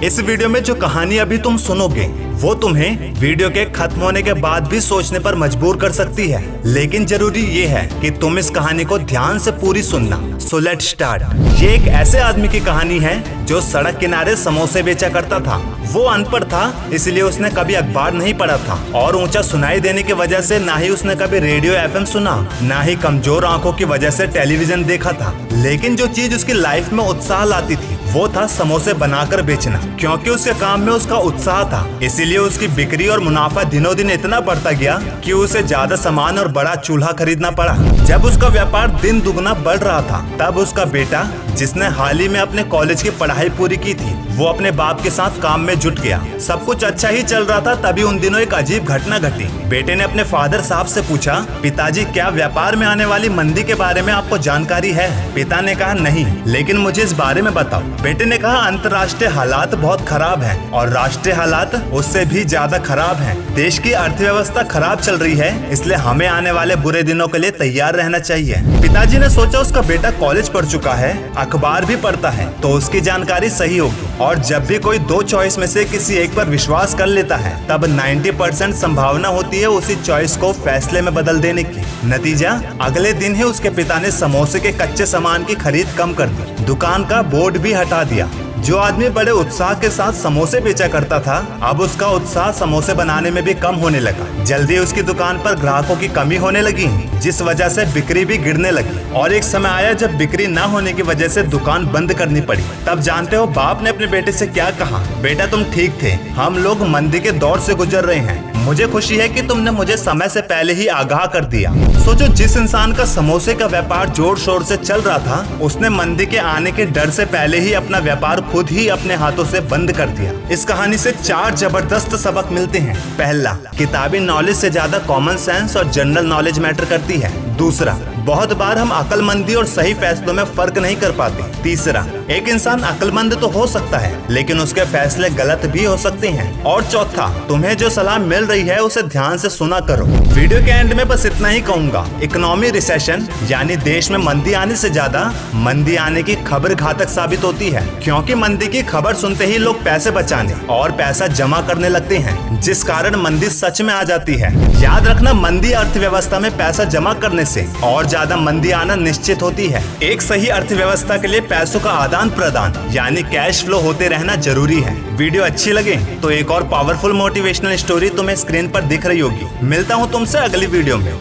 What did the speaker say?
इस वीडियो में जो कहानी अभी तुम सुनोगे वो तुम्हें वीडियो के खत्म होने के बाद भी सोचने पर मजबूर कर सकती है, लेकिन जरूरी ये है कि तुम इस कहानी को ध्यान से पूरी सुनना। So let's start. ये एक ऐसे आदमी की कहानी है जो सड़क किनारे समोसे बेचा करता था। वो अनपढ़ था, इसलिए उसने कभी अखबार नहीं पढ़ा था और ऊंचा सुनाई देने की वजह से ना ही उसने कभी रेडियो एफएम सुना, ना ही कमजोर आंखों की वजह से टेलीविजन देखा था। लेकिन जो चीज उसकी लाइफ में उत्साह लाती थी वो था समोसे बनाकर बेचना, क्योंकि उसके काम में उसका उत्साह था। इसीलिए उसकी बिक्री और मुनाफा दिनों दिन इतना बढ़ता गया कि उसे ज्यादा सामान और बड़ा चूल्हा खरीदना पड़ा। जब उसका व्यापार दिन दुगना बढ़ रहा था तब उसका बेटा, जिसने हाल ही में अपने कॉलेज की पढ़ाई पूरी की थी, वो अपने बाप के साथ काम में जुट गया। सब कुछ अच्छा ही चल रहा था, तभी उन दिनों एक अजीब घटना घटी। बेटे ने अपने फादर साहब से पूछा, पिताजी क्या व्यापार में आने वाली मंदी के बारे में आपको जानकारी है? पिता ने कहा नहीं, लेकिन मुझे इस बारे में बताओ। बेटे ने कहा अंतर्राष्ट्रीय हालात बहुत खराब हैं और राष्ट्रीय हालात उससे भी ज्यादा खराब हैं। देश की अर्थव्यवस्था खराब चल रही है, इसलिए हमें आने वाले बुरे दिनों के लिए तैयार रहना चाहिए। पिताजी ने सोचा उसका बेटा कॉलेज पढ़ चुका है, अखबार भी पढ़ता है, तो उसकी जानकारी सही होगी। और जब भी कोई दो चॉइस में से किसी एक पर विश्वास कर लेता है तब 90% संभावना होती है उसी चॉइस को फैसले में बदल देने की। नतीजा, अगले दिन ही उसके पिता ने समोसे के कच्चे सामान की खरीद कम कर दी, दुकान का बोर्ड भी हटा दिया। जो आदमी बड़े उत्साह के साथ समोसे बेचा करता था, अब उसका उत्साह समोसे बनाने में भी कम होने लगा। जल्दी उसकी दुकान पर ग्राहकों की कमी होने लगी, जिस वजह से बिक्री भी गिरने लगी। और एक समय आया जब बिक्री न होने की वजह से दुकान बंद करनी पड़ी। तब जानते हो बाप ने अपने बेटे से क्या कहा? बेटा तुम ठीक थे, हम लोग मंदी के दौर से गुजर रहे हैं। मुझे खुशी है कि तुमने मुझे समय से पहले ही आगाह कर दिया। सोचो, जिस इंसान का समोसे का व्यापार जोर शोर से चल रहा था, उसने मंदी के आने के डर से पहले ही अपना व्यापार खुद ही अपने हाथों से बंद कर दिया। इस कहानी से 4 जबरदस्त सबक मिलते हैं। पहला, किताबी नॉलेज से ज्यादा कॉमन सेंस और जनरल नॉलेज मैटर करती है। दूसरा, बहुत बार हम अक्लमंदी और सही फैसलों में फर्क नहीं कर पाते। तीसरा, एक इंसान अक्लमंद तो हो सकता है, लेकिन उसके फैसले गलत भी हो सकते हैं। और चौथा, तुम्हें जो सलाह मिल रही है उसे ध्यान से सुना करो। वीडियो के एंड में बस इतना ही कहूंगा, इकोनॉमी रिसेशन यानी देश में मंदी आने से ज्यादा मंदी आने की खबर घातक साबित होती है, क्योंकि मंदी की खबर सुनते ही लोग पैसे बचाने और पैसा जमा करने लगते हैं, जिस कारण मंदी सच में आ जाती है। याद रखना, मंदी अर्थव्यवस्था में पैसा जमा करने से और ज्यादा मंदी आना निश्चित होती है। एक सही अर्थव्यवस्था के लिए पैसों का आदान प्रदान यानी कैश फ्लो होते रहना जरूरी है। वीडियो अच्छी लगे तो एक और पावरफुल मोटिवेशनल स्टोरी तुम्हें स्क्रीन पर दिख रही होगी। मिलता हूँ तुमसे अगली वीडियो में।